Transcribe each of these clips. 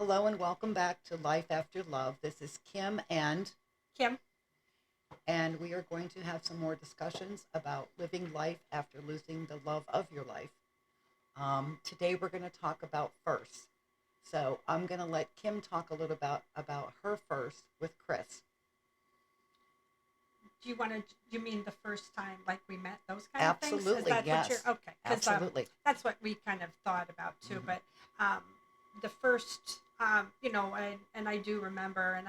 Hello and welcome back to Life After Love. This is Kim Kim. and we are going to have some more discussions about living life after losing the love of your life. Today we're going to talk about first. So I'm going to let Kim talk a little about her first with Chris. Do you want to? You mean the first time, like we met, those kind of things? Is Absolutely, that what you're yes, okay? Because absolutely. that's what we kind of thought about too. Mhm. But um, the first, and I do remember,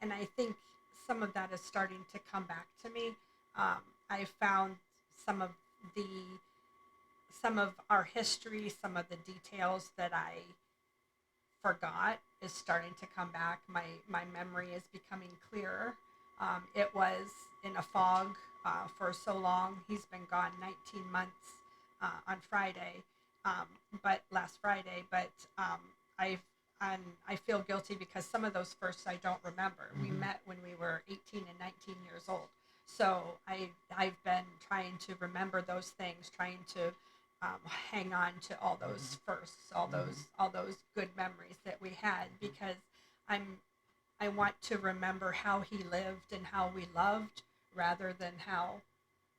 and I think some of that is starting to come back to me. I found some of the some of our history, some of the details that I forgot is starting to come back. My memory is becoming clearer. It was in a fog for so long. He's been gone 19 months on Friday, um, but last Friday. But I've and I feel guilty because some of those firsts I don't remember. We Mhm. met when we were 18 and 19 years old. So I've been trying to remember those things, trying to hang on to all those Mhm. firsts, all those Mhm. all those good memories that we had because I'm I want to remember how he lived and how we loved rather than how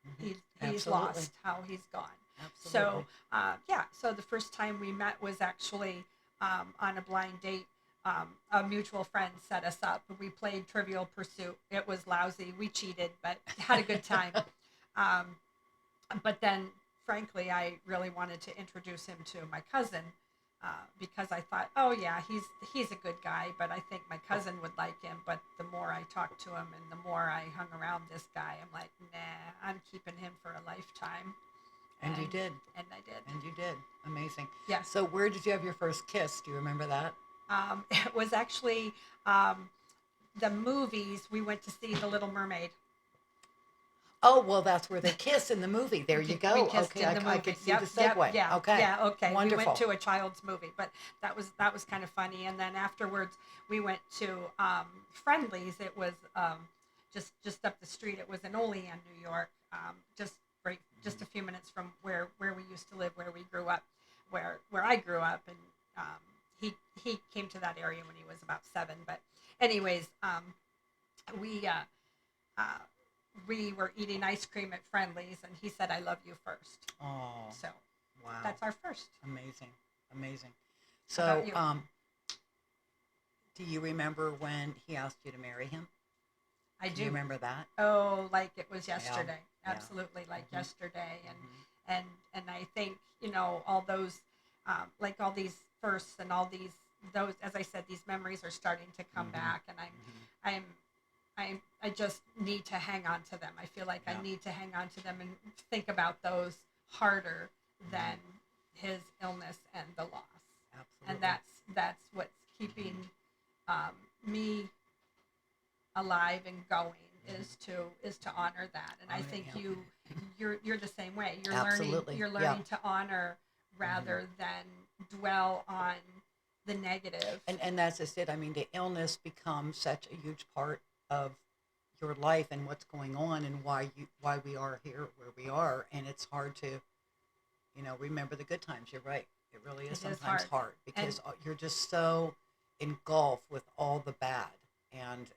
Mhm. he's Absolutely, lost, how he's gone. So absolutely. yeah, so the first time we met was actually on a blind date. A mutual friend set us up. We played Trivial Pursuit. It was lousy. We cheated, but had a good time. Um, but then frankly I really wanted to introduce him to my cousin because I thought, oh yeah, he's a good guy, but I think my cousin would like him. But the more I talked to him and the more I hung around this guy, I'm like, nah, I'm keeping him for a lifetime. And you and did. and I did. And you did. Amazing. Yes. So, where did you have your first kiss? Do you remember that? It was actually um, the movies. We went to see The Little Mermaid. Oh, well, that's where they kiss in the movie. There you We go. kissed Okay, in the I movie. could see the Yep, yep, segue. yeah, Okay, yeah. Okay, we went wonderful. to a child's movie, but that was kind of funny. And then afterwards, we went to Friendlies. It was just up the street. It was in Olean, New York. Just right, just a few minutes from where we used to live, where we grew up, where I grew up, and um, he came to that area when he was about 7. But anyways, we uh, we were eating ice cream at Friendlies, and he said, "I love you first." Oh, So wow. that's our first. Amazing. Amazing. How about So, you? do you remember when he asked you to marry him? I Do you do. remember that? Oh, like it was Yeah. yesterday. Yeah. Absolutely, like Hmm. yesterday. And Hmm. and and I think all those, like all these firsts and all those, as I said, these memories are starting to come Hmm. back, and Hmm. I'm I just need to hang on to them. I feel like I Yeah. need to hang on to them and think about those harder than Hmm. his illness and the loss. And Absolutely. that's what's keeping Hmm. me alive and going Hmm. is to honor that. And I On it, think yeah. you're the same way. You're learning Absolutely. you're Yeah. learning to honor Hmm. rather than dwell on the negative. And that's just it. I mean, the illness becomes such a huge part of your life and what's going on and why we are here where we are, and it's hard to remember the good times. You're right. It really is It is sometimes hard. hard And because you're just so engulfed with all the bad, and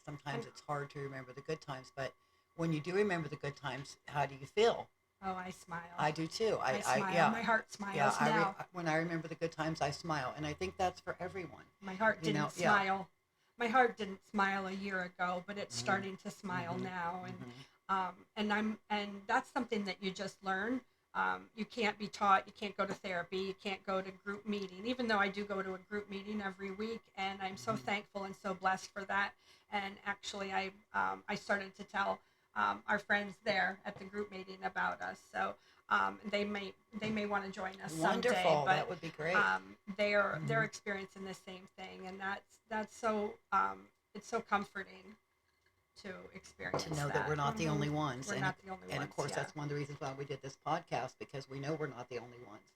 sometimes and it's hard to remember the good times. But when you do remember the good times, how do you feel? oh, I smile. I do too. I I smile. yeah, My heart yeah. smiles now. When I remember the good times, I smile, and I think that's for everyone. My heart didn't Yeah. smile. My heart didn't smile a year ago, but it's Hmm. starting to smile Hmm. now. And Hmm. that's something that you just learn. You can't be taught. You can't go to therapy. You can't go to group meeting. Even though I do go to a group meeting every week, and I'm so Hmm. thankful and so blessed for that. And actually, I started to tell our friends there at the group meeting about us. So they may want to join us someday, Wonderful. but That would be great. they're Hmm. experiencing the same thing, and that's so it's so comforting to To experience know that that. we're not the only ones, We're and not the only and of ones. course Yeah. that's one of the reasons why we did this podcast, because we know we're not the only ones.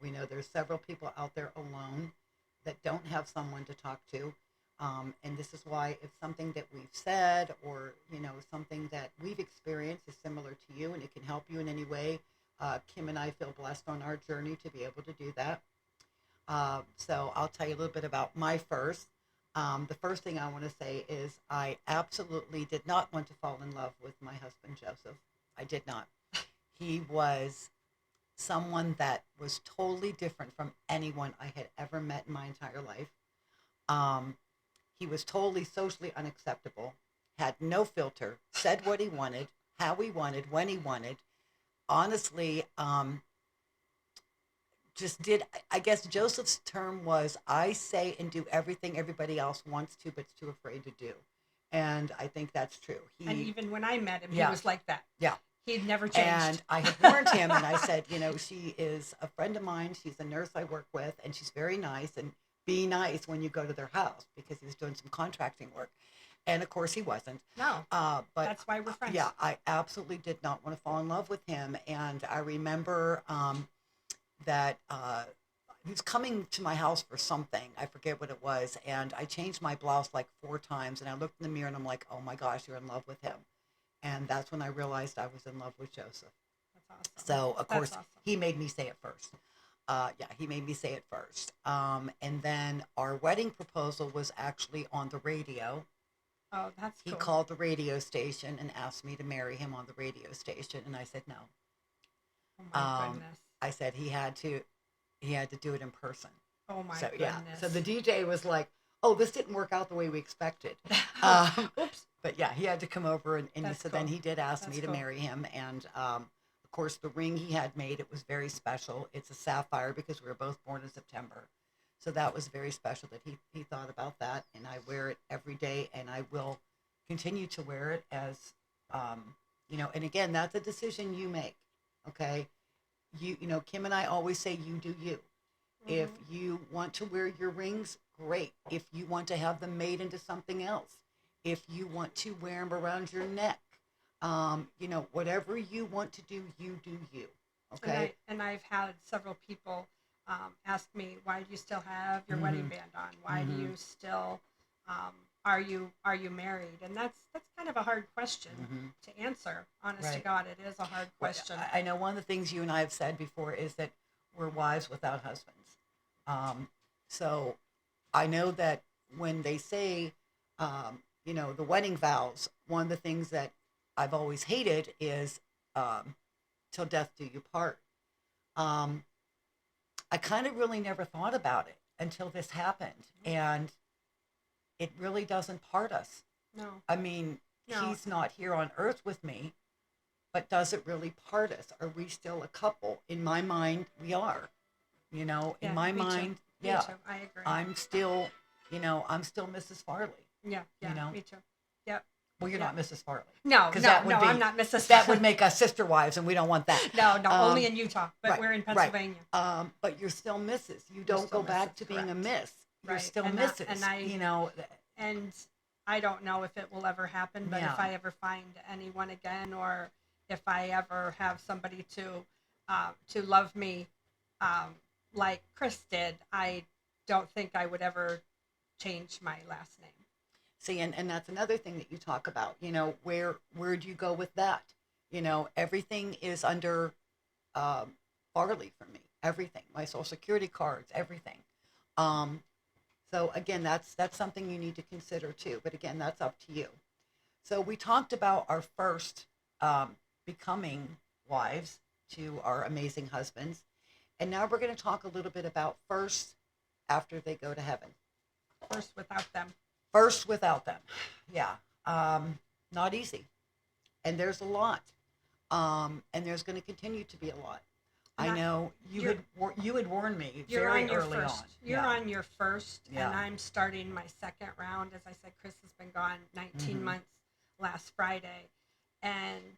We know there's several people out there alone that don't have someone to talk to, and this is why if something that we've said or something that we've experienced is similar to you and it can help you in any way, Kim and I feel blessed on our journey to be able to do that. So I'll tell you a little bit about my first. The first thing I want to say is I absolutely did not want to fall in love with my husband, Joseph. I did not. He was someone that was totally different from anyone I had ever met in my entire life. Um, he was totally socially unacceptable, had no filter, said what he wanted, how he wanted, when he wanted. Honestly, just did, I guess Joseph's term was, I say and do everything everybody else wants to, but's too afraid to do. And I think that's true. And even when I met him, he Yeah. was like that. Yeah. He'd never And changed. I had warned him and I said, she is a friend of mine. She's a nurse I work with and she's very nice. And be nice when you go to their house, because he was doing some contracting work. And of course he wasn't. No, But that's why we're friends. yeah, I absolutely did not want to fall in love with him. And I remember that he was coming to my house for something. I forget what it was. And I changed my blouse like 4 times. And I looked in the mirror and I'm like, oh my gosh, you're in love with him. And that's when I realized I was in love with Joseph. That's awesome. So, of That's course, awesome. he made me say it first. He made me say it first. And then our wedding proposal was actually on the radio. Oh, that's He cool. called the radio station and asked me to marry him on the radio station. And I said no. Oh my goodness. I said he had to do it in person. Oh my So, goodness. yeah. So the DJ was like, oh, this didn't work out the way we expected. Oops. But yeah, he had to come over and That's so cool. then he did ask That's me to cool. marry him. And of course, the ring he had made, it was very special. It's a sapphire because we were both born in September. So that was very special that he thought about that. And I wear it every day and I will continue to wear it as, and again, that's a decision you make. Okay. Kim and I always say you do you. If you want to wear your rings, great. If you want to have them made into something else, if you want to wear them around your neck, whatever you want to do, you do you. Okay. And I've had several people ask me, why do you still have your wedding band on? Why do you still, are you married? And that's kind of a hard question to answer. Honest to Right. God, it is a hard question. I know one of the things you and I have said before is that we're wives without husbands. So I know that when they say, the wedding vows, one of the things that I've always hated is till death do you part. I kind of really never thought about it until this happened. And it really doesn't part us. No. I mean, No. he's not here on earth with me, but does it really part us? Are we still a couple? In my mind, we are. In Yeah, my me too. mind, Me yeah. too. I agree. I'm still Mrs. Farley. Yeah, me too. Yep. Well, you're Yeah. not Mrs. Farley. No, 'Cause no, that would no, be- I'm not Mrs. That would make us sister wives, and we don't want that. No, only in Utah, but right, we're in right. Pennsylvania. But you're still Mrs. You don't still go back Mrs., to being a correct. Miss. You're Right, still and Mrs. And I don't know if it will ever happen, but Yeah. if I ever find anyone again, or if I ever have somebody to love me like Chris did, I don't think I would ever change my last name. See, and that's another thing that you talk about. Where do you go with that? Everything is under Farley for me. Everything, my social security cards, everything. So again, that's something you need to consider too. But again, that's up to you. So we talked about our first becoming wives to our amazing husbands, and now we're going to talk a little bit about first after they go to heaven. First without them. First without them. Yeah. Not easy. And there's a lot. And there's going to continue to be a lot. And I know you had warned me You're very on your early first. on. You're Yeah. on your first, Yeah. and I'm starting my second round. As I said, Chris has been gone 19 months last Friday, and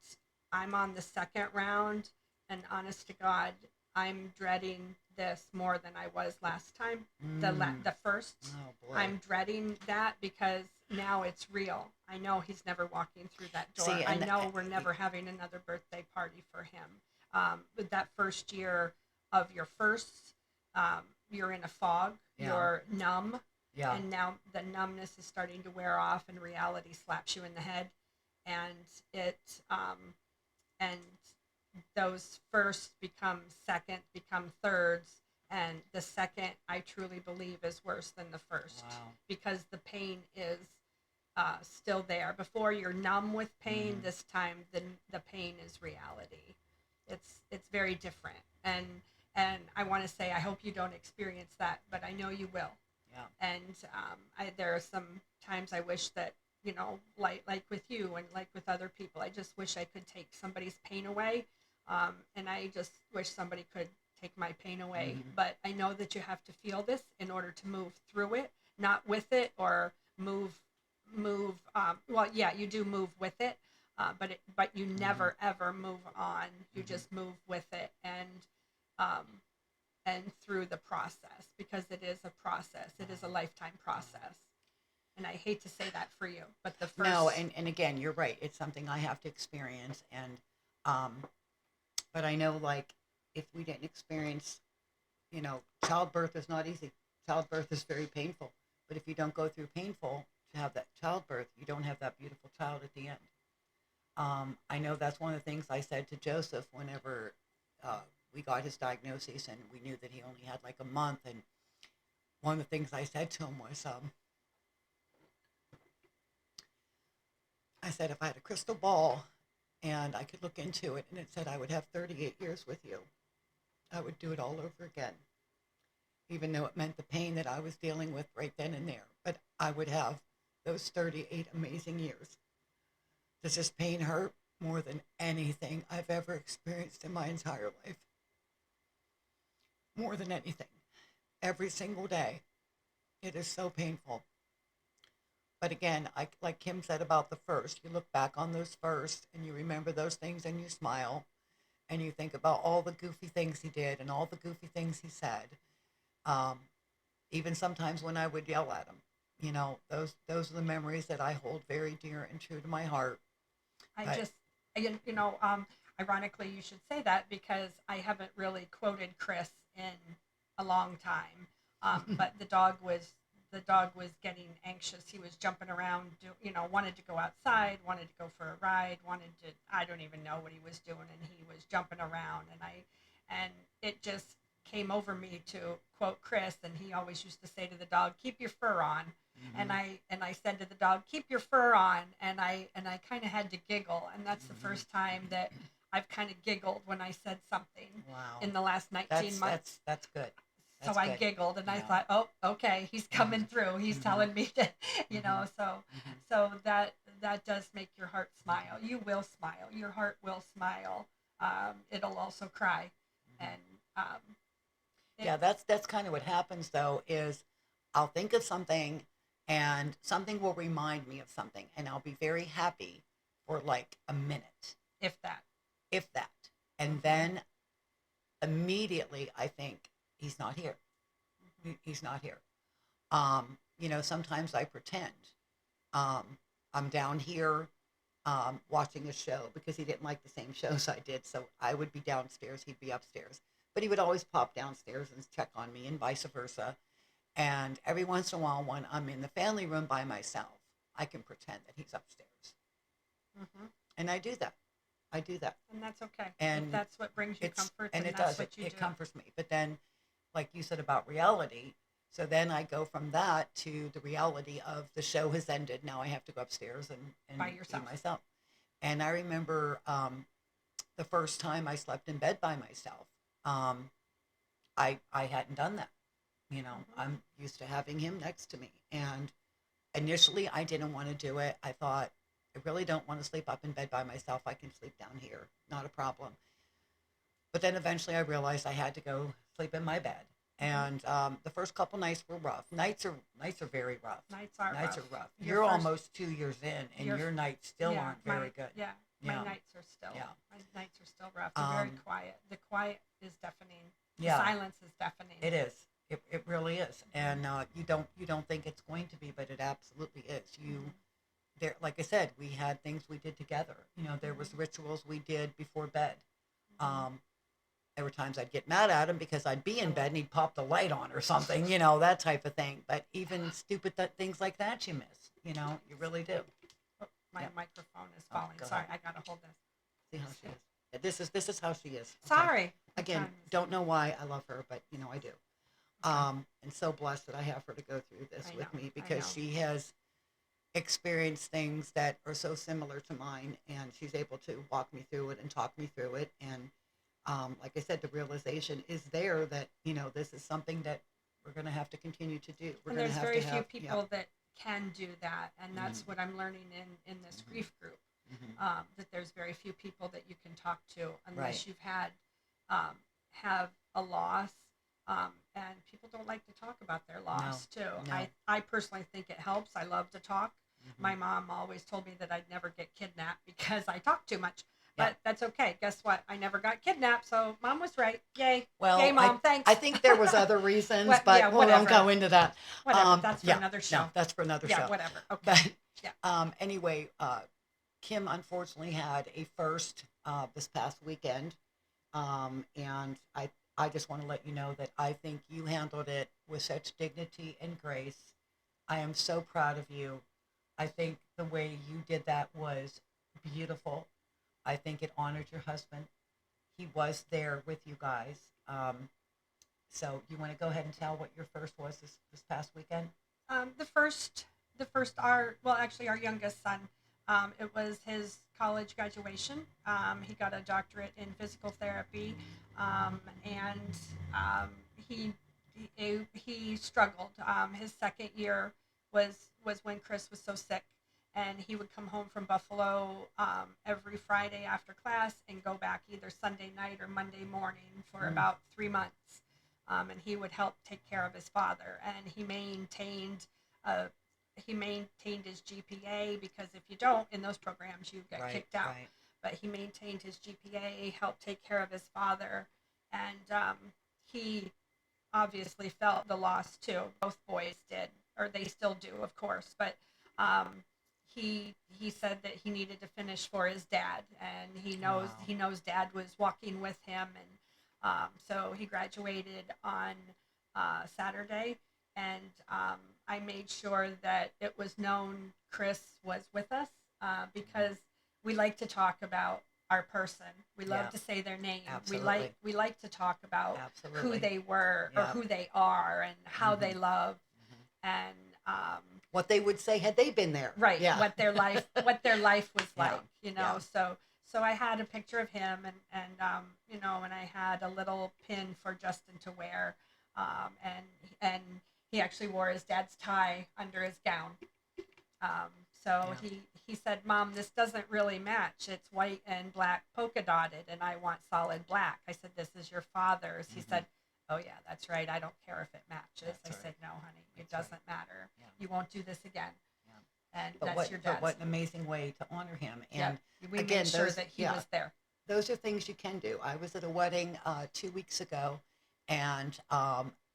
I'm on the second round. And honest to God, I'm dreading this more than I was last time. The first, Oh boy. I'm dreading that because now it's real. I know he's never walking through that door. See, I and know we're never having another birthday party for him. But that first year of your first, you're in a fog, Yeah. you're numb, Yeah. and now the numbness is starting to wear off, and reality slaps you in the head, and and those first become second, become thirds, And the second, I truly believe, is worse than the first, Wow. because the pain is still there. Before you're numb with pain, this time the pain is reality. It's very different, and I want to say I hope you don't experience that, but I know you will. Yeah. And there are some times I wish that, like with you and like with other people, I just wish I could take somebody's pain away, and I just wish somebody could take my pain away. But I know that you have to feel this in order to move through it, not with it, or move. Well, yeah, you do move with it, but you never ever move on. You just move with it, um, and through the process, because it is a process. It is a lifetime process. And I hate to say that for you, but the first. No, and again, you're right. It's something I have to experience, and um, but I know, like, if we didn't experience, childbirth is not easy. Childbirth is very painful. But if you don't go through painful to have that childbirth, you don't have that beautiful child at the end. I know that's one of the things I said to Joseph whenever we got his diagnosis, and we knew that he only had like a month. And one of the things I said to him was, I said, if I had a crystal ball and I could look into it and it said I would have 38 years with you, I would do it all over again, even though it meant the pain that I was dealing with right then and there. But I would have those 38 amazing years. Does this pain hurt more than anything I've ever experienced in my entire life? More than anything. Every single day. It is so painful. But again, like Kim said about the first, you look back on those first and you remember those things and you smile and you think about all the goofy things he did and all the goofy things he said. Um, Even sometimes when I would yell at him, those are the memories that I hold very dear and true to my heart. I But just, ironically, you should say that, because I haven't really quoted Chris in a long time. But the dog was getting anxious. He was jumping around, wanted to go outside, wanted to go for a ride, I don't even know what he was doing, and he was jumping around, and it just came over me to quote Chris, and he always used to say to the dog, "Keep your fur on." And I said to the dog, "Keep your fur on," and I kind of had to giggle, and that's the first time that I've kind of giggled when I said something wow, in the last 19 that's months. that's good. So That's I good. giggled, and I Yeah. thought, "Oh, okay, he's coming through. He's telling me that, So, that does make your heart smile. You will smile. Your heart will smile. It'll also cry, and it, Yeah, that's kind of what happens though is I'll think of something and something will remind me of something and I'll be very happy for like a minute, if that. if that. And then immediately I think he's not here. He's not here. Sometimes I pretend. I'm down here watching a show because he didn't like the same shows I did. So I would be downstairs, he'd be upstairs. But he would always pop downstairs and check on me and vice versa. And every once in a while, when I'm in the family room by myself, I can pretend that he's upstairs. Hmm. And I do that. I do that. And that's okay. If And that's what brings you comfort, and then it that's does, what you it do. comforts me. But then, like you said about reality, so then I go from that to the reality of the show has ended. Now I have to go upstairs and By be yourself. myself. And I remember the first time I slept in bed by myself. Um, I hadn't done that. I'm used to having him next to me. And initially, I didn't want to do it. I thought, I really don't want to sleep up in bed by myself. I can sleep down here, not a problem. But then eventually, I realized I had to go sleep in my bed. And the first couple nights were rough. Nights are very rough. Nights are Nights rough. are rough. Your You're first- almost 2 years in, and your- your nights still Yeah, aren't very my, good. Yeah, Yeah. my nights are still. Yeah. My nights are still rough. They're very Um, quiet. The quiet is deafening. Yeah. The silence is deafening. It is. It really is. And you don't think it's going to be, but it absolutely is. There, like I said, we had things we did together. There was rituals we did before bed. Um, there were times I'd get mad at him because I'd be in bed and he'd pop the light on or something, that type of thing. But even stupid things like that you miss. You really do. Oh, my Yeah. microphone is Oh, falling. go Sorry, ahead. I gotta hold this. See how she is. This is how she is. Okay? Sorry. I'm Again, trying to- don't know why I love her, but I do. Okay. And so blessed that I have her to go through this I with know, me, I because know. she has experienced things that are so similar to mine, and she's able to walk me through it and talk me through it. And like I said, the realization is there that this is something that we're going to have to continue to do. We're And going to there's have very to few have people that can do that, and that's Mhm. what I'm learning in this Mhm. grief group. Mhm. That there's very few people that you can talk to unless Right. you've had have a loss, and people don't like to talk about their No, loss too. no. I personally think it helps. I love to talk. Mhm. My mom always told me that I'd never get kidnapped because I talk too much. Yeah. But that's okay. Guess what? I never got kidnapped, so mom was right. Yay. Well, Yay, mom. Thanks. I think there was other reasons, What- but yeah, we won't whatever. go into that. Whatever. That's for Yeah, another no, show. that's for another Yeah, show. whatever. Okay. But Yeah. anyway, Kim unfortunately had a first this past weekend, and I just want to let you know that I think you handled it with such dignity and grace. I am so proud of you. I think the way you did that was beautiful. I think it honored your husband. He was there with you guys. So you want to go ahead and tell what your first was this past weekend? The first, actually, our youngest son, it was his college graduation. He got a doctorate in physical therapy, and he, he struggled. His second year was when Chris was so sick, and he would come home from Buffalo every Friday after class and go back either Sunday night or Monday morning for about 3 months. And he would help take care of his father, and uh, he maintained his GPA, because if you don't in those programs, you get kicked out. Right. But he maintained his GPA, helped take care of his father, and he obviously felt the loss too. Both boys did, or they still do, of course. But he said that he needed to finish for his dad, and Wow. he knows dad was walking with him, and so he graduated on Saturday, and I made sure that it was known Chris was with us, because we like to talk about our person. We love Yeah. to say their name. Absolutely. We like to talk about Absolutely. who they were, or Yeah. who they are, and how they Mhm. love, Mhm. and What they would say had they been there. right, Yeah. what their life was Yeah. like, Yeah. so I had a picture of him, and I had a little pin for Justin to wear, and he actually wore his dad's tie under his gown. So Yeah. he said, "Mom, this doesn't really match. It's white and black polka dotted, and I want solid black." I said, "This is your father's." He Mhm. said, "Oh yeah, that's right. I don't care if it matches." That's I right. said, "No, honey, it That's right. doesn't matter. Yeah. You won't do this again." Yeah. And But that's your dad's. what an amazing way to honor him. And Yeah, we again, made sure those- that he yeah. was there. those are things you can do. I was at a wedding 2 weeks ago, and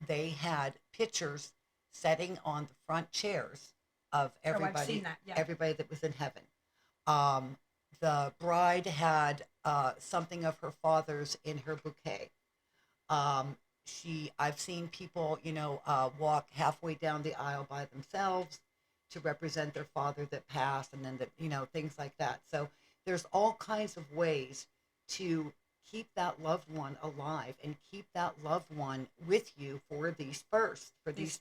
they had pictures setting on the front chairs of everybody. Oh, I've seen that. Yeah. Everybody that was in heaven. The bride had something of her father's in her bouquet. I've seen people, walk halfway down the aisle by themselves to represent their father that passed, and then things like that. So there's all kinds of ways to keep that loved one alive and keep that loved one with you for these first events,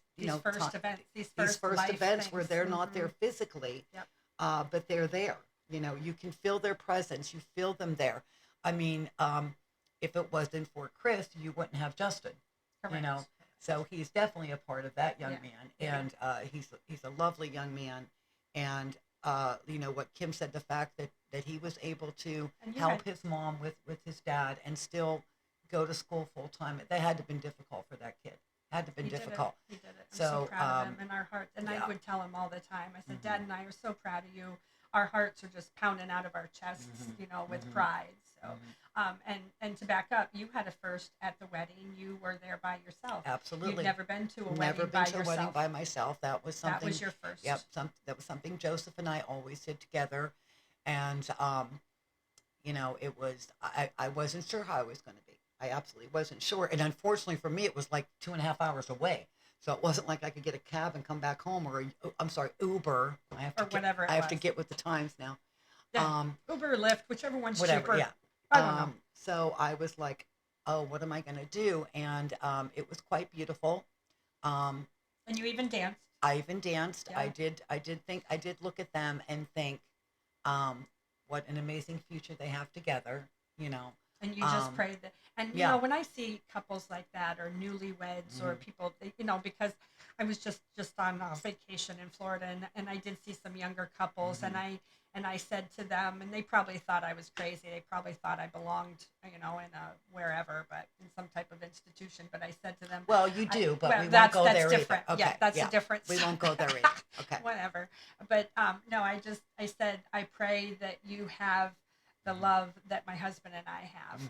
these first life events where things. they're not Mhm. there physically, Yep. but they're there. You can feel their presence. You feel them there. I mean, if it wasn't for Chris, you wouldn't have Justin. Correct. So he's definitely a part of that young Yeah. man, Yeah. and he's a lovely young man. And what Kim said, the fact that he was able to And you help had- his mom with his dad and still go to school full time, that had to have been difficult for that kid. Had to have been He difficult. Did it. He did it. I'm So, so proud of him and our hearts. And yeah. I would tell him all the time. I said, Mhm. "Dad and I are so proud of you. Our hearts are just pounding out of our chests, Mhm. with Mhm. pride." So, Mhm. and to back up, you had a first at the wedding. You were there by yourself. Absolutely. You'd never been to a Never wedding been by to a yourself. wedding by myself. That was something. That was your first. Yep, that was something Joseph and I always did together, and it was I wasn't sure how I was going to be. I absolutely wasn't sure, and unfortunately for me, it was like 2.5 hours away. So it wasn't like I could get a cab and come back home, or I'm sorry, Uber. I have to Or whatever it I have to was. get with the times now. Yeah. Uber or Lyft, whichever one's Whatever, cheaper. yeah. I don't know. So I was like, oh, what am I going to do? And it was quite beautiful. Um, And you even danced. I even danced. Yeah. I did think, I did look at them and think, um, what an amazing future they have together, you know. And you just prayed that. And Yeah. when I see couples like that, or newlyweds, or people, because I was just on a vacation in Florida, and I did see some younger couples, and I said to them, and they probably thought I was crazy. They probably thought I belonged, in a wherever, but in some type of institution. But I said to them, Well, you do, but we won't that's go there different. either. Yeah, Okay, that's a difference. We won't go there either. Okay. Whatever. But no, I said, I pray that you have the love that my husband and I have.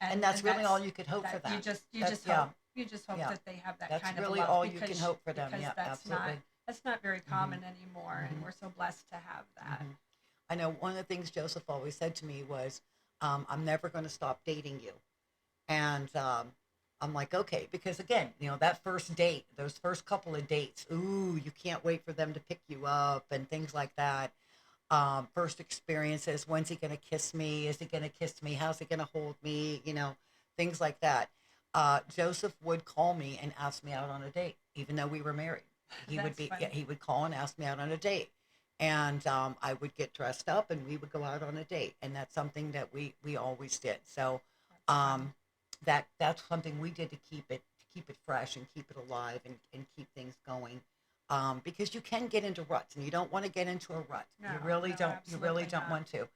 And that's really all you could hope for them. You just hope. You just hope that they have that That's kind of really love. all you can hope for them. Because Yeah, absolutely. That's not very common anymore, and we're so blessed to have that. I know one of the things Joseph always said to me was, I'm never going to stop dating you. And I'm like, okay, because again, that first date, those first couple of dates, ooh, you can't wait for them to pick you up and things like that. First experiences, when's he going to kiss me? Is he going to kiss me? How's he going to hold me? Things like that. Joseph would call me and ask me out on a date, even though we were married. He would call and ask me out on a date. And I would get dressed up and we would go out on a date. And that's something that we always did. So that's something we did to keep it fresh and keep it alive and keep things going. Because you can get into ruts, and you don't want to get into a rut. No, you really don't. You really don't not. want to.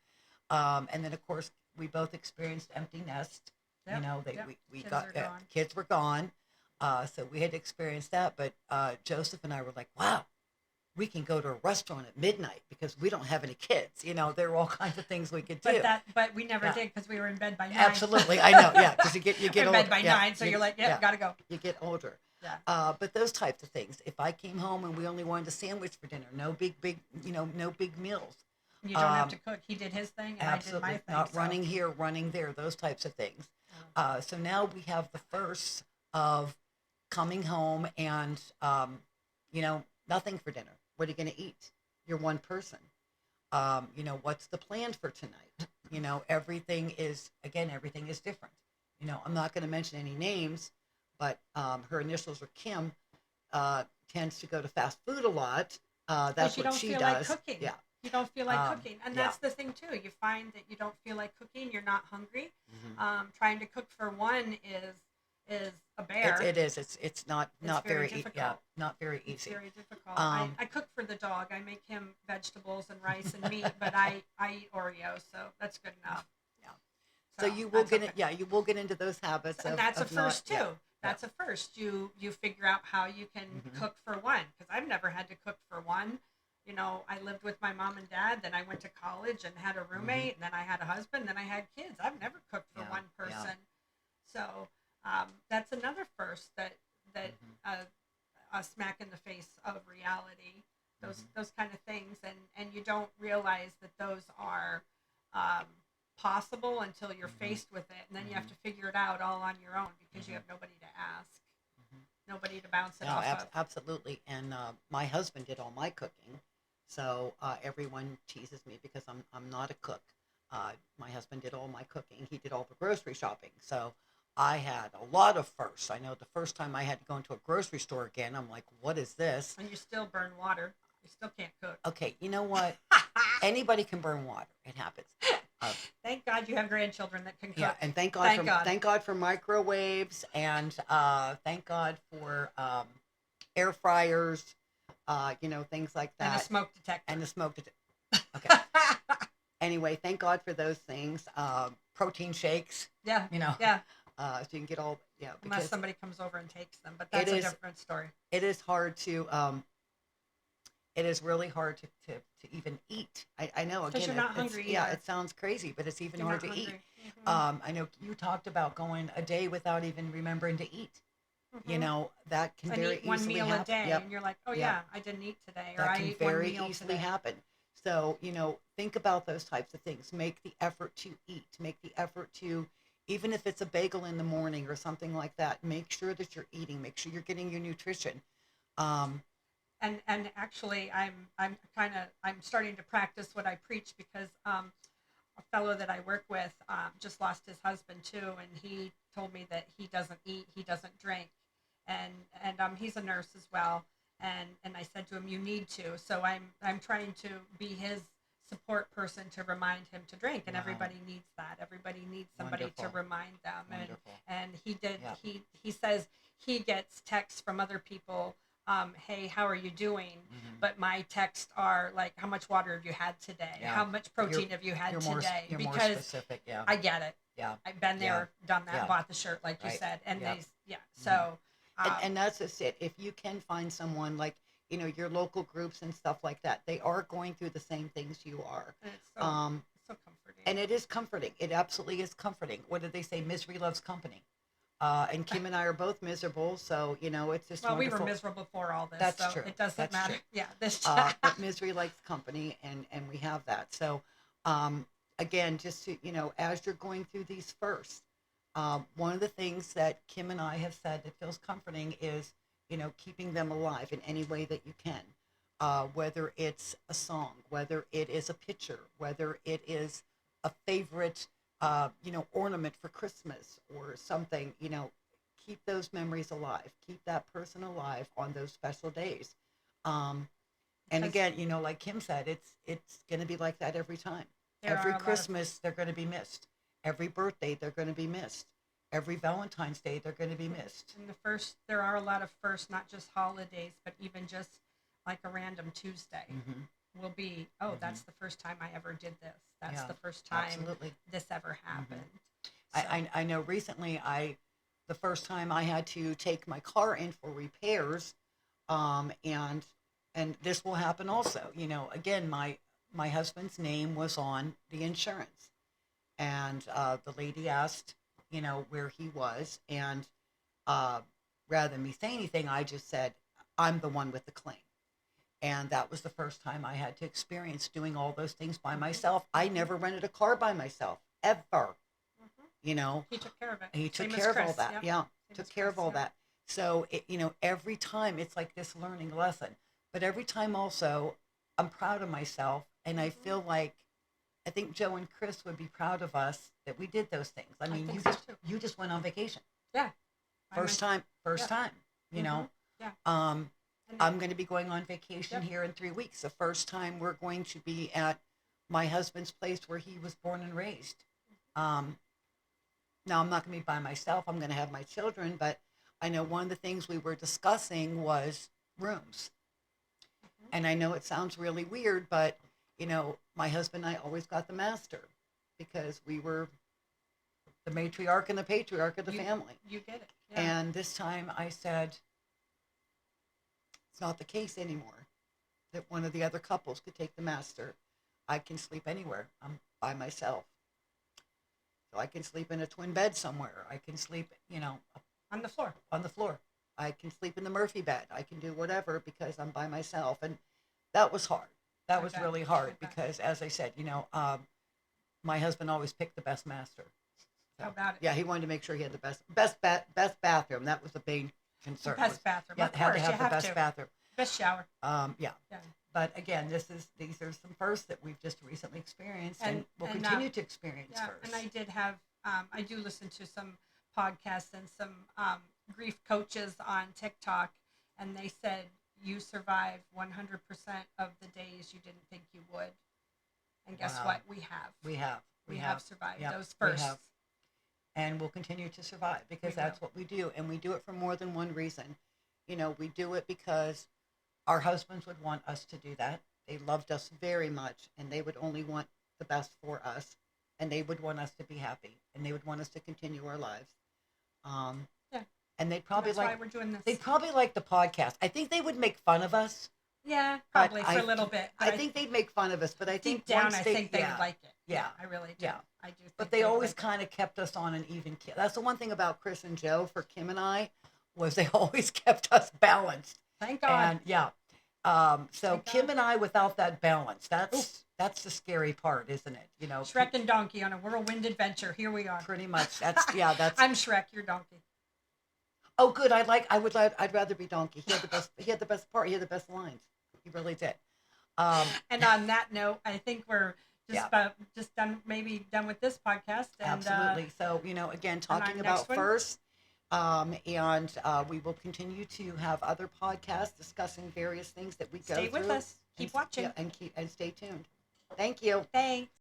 And then, of course, we both experienced empty nest. Yep. We Kids got are gone. Kids were gone, so we had experienced that. But Joseph and I were like, "Wow, we can go to a restaurant at midnight because we don't have any kids." There are all kinds of things we could do. But we never did, because we were in bed by 9. Absolutely, I know. Yeah, because you get in older. bed by 9, so you're like, gotta go. You get older. Yeah. But those types of things. If I came home and we only wanted a sandwich for dinner, no big, no big meals. You don't have to cook. He did his thing, and Absolutely. I did my thing. Not running here, running there, those types of things. So now we have the first of coming home and, nothing for dinner. What are you going to eat? You're one person. What's the plan for tonight? Everything is different. I'm not going to mention any names, but her initials are Kim, tends to go to fast food a lot. That's what she does. Like cooking. Yeah. You don't feel like cooking. And that's the thing, too. You find that you don't feel like cooking. You're not hungry. Trying to cook for one is a bear. It is. It's not very difficult. Not very easy. It's very difficult. I cook for the dog. I make him vegetables and rice and meat, but I eat Oreos, so that's good enough. Yeah. So you will get into those habits. And that's a first too. That's a first. You figure out how you can cook for one, because I've never had to cook for one. I lived with my mom and dad, then I went to college and had a roommate, and then I had a husband, then I had kids. I've never cooked for one person. So that's another first that a smack in the face of reality, those kind of things, and you don't realize that those are possible until you're faced with it, and then you have to figure it out all on your own, because you have nobody to ask, nobody to bounce it off of. Absolutely. And my husband did all my cooking, so everyone teases me because I'm not a cook. My husband did all my cooking. He did all the grocery shopping, so I had a lot of firsts. I know the first time I had to go into a grocery store again, I'm like, what is this? And you still burn water. You still can't cook. Okay, you know what? Anybody can burn water. It happens. Thank God you have grandchildren that can cook. Yeah, and thank God for microwaves, and thank God for air fryers, things like that. And a smoke detector. Okay. Anyway, thank God for those things. Protein shakes. Yeah. Yeah. So you can get all, unless somebody comes over and takes them, but that's a different story. It is hard to, it is really hard to even eat. I know, again, you're not hungry. Yeah, it sounds crazy, but it's even hard to eat. I know you talked about going a day without even remembering to eat. That can very easily happen. One meal a day, and you're like, oh yeah, I didn't eat today, or I ate one meal today. That can very easily happen. So, think about those types of things. Make the effort to eat. Make the effort to, even if it's a bagel in the morning or something like that, make sure that you're eating. Make sure you're getting your nutrition. And actually, I'm starting to practice what I preach, because a fellow that I work with just lost his husband too, and he told me that he doesn't eat, he doesn't drink, and he's a nurse as well. And I said to him, "You need to." So I'm trying to be his support person to remind him to drink, and Wow. everybody needs that. Everybody needs somebody Wonderful. to remind them. Wonderful. And he did. Yeah. He says he gets texts from other people. Hey, how are you doing? Mhm. But my texts are like, how much water have you had today? Yeah. How much protein have you had You're today? more Because specific. Yeah. I get it. Yeah. I've been there, done that, Yeah. bought the shirt, like you Right. said, and Yeah. they, So, And that's just it. If you can find someone like, your local groups and stuff like that, they are going through the same things you are. and it's so comforting. And it is comforting. It absolutely is comforting. What did they say? Misery loves company. And Kim and I are both miserable, so it's just Well, we wonderful. were miserable before all this, That's so true. it doesn't That's matter. true. Yeah, this. But misery likes company, and we have that. So, again, just to, as you're going through these first, one of the things that Kim and I have said that feels comforting is, keeping them alive in any way that you can. Whether it's a song, whether it is a picture, whether it is a favorite, ornament for Christmas or something, keep those memories alive. Keep that person alive on those special days. And Because again, like Kim said, it's going to be like that every time. there are Every a lot of Christmas, they're going to be missed. Every birthday, they're going to be missed. Every Valentine's Day, they're going to be missed. in the first, there are a lot of first, not just holidays, but even just like a random Tuesday Mm-hmm. will be, that's the first time I ever did this. That's Yeah, the first time Absolutely. this ever happened. I know recently the first time I had to take my car in for repairs, and this will happen also. Again, my husband's name was on the insurance, and the lady asked, where he was, and rather than me say anything, I just said, I'm the one with the claim. And that was the first time I had to experience doing all those things by myself. I never rented a car by myself, ever. Mhm. He took care of it. He took Same as care of all Chris, that. yep. Yeah, Same took as care of Chris, all yep. that. So, every time it's like this learning lesson. But every time also, I'm proud of myself. And I Mhm. feel like, I think Joe and Chris would be proud of us that we did those things. I mean, think so too. you just went on vacation. Yeah. First Yeah. time, Yeah. Um, And I'm going to be going on vacation Yep. here in 3 weeks. The first time we're going to be at my husband's place where he was born and raised. Um, Now, I'm not going to be by myself. I'm going to have my children, but I know one of the things we were discussing was rooms. Mhm. And I know it sounds really weird, but, my husband and I always got the master because we were the matriarch and the patriarch of the family. You get it. Yeah. And this time I said, it's not the case anymore that one of the other couples could take the master. I can sleep anywhere. I'm by myself. So I can sleep in a twin bed somewhere. I can sleep, On the floor. on the floor. I can sleep in the Murphy bed. I can do whatever because I'm by myself. And that was hard. That I was bet. really I hard bet. because, as I said, my husband always picked the best master. How about it? Yeah, he wanted to make sure he had the best bathroom. That was the main The concern. best bathroom. Yeah, Of had course, to have you the have best to. bathroom. Best shower. Yeah. Yeah. But again, these are some firsts that we've just recently experienced and will And, continue to experience Yeah, first. and I did have, I do listen to some podcasts and some grief coaches on TikTok, and they said you survive 100% of the days you didn't think you would. And guess Wow. what? We have. We have survived Yep, those we firsts. have. And we'll continue to survive because We that's will. what we do. And we do it for more than one reason. We do it because our husbands would want us to do that. They loved us very much and they would only want the best for us. And they would want us to be happy and they would want us to continue our lives. Yeah. And they'd probably That's why we're doing this. they'd probably like the podcast. I think they would make fun of us. Yeah, but probably for a little bit. I think they'd make fun of us, but I think deep down, once I they, think they yeah, would like it. yeah, I really do. yeah. I do. Think But they would always like it. kind of kept us on an even keel. That's the one thing about Chris and Joe for Kim and I was they always kept us balanced. Thank God. And yeah, so Thank Kim God. and I without that balance, that's the scary part, isn't it? Shrek and Donkey on a whirlwind adventure. Here we are. pretty much. That's that's. I'm Shrek. You're Donkey. Oh, good. I'd rather be Donkey. He had the best. He had the best part. He had the best lines. He really did. And on that note, I think we're just done with this podcast. And, Absolutely. So, again, talking next about one? first, and we will continue to have other podcasts discussing various things that we go Stay through. with us. Keep watching. And stay tuned. Thank you. Thanks.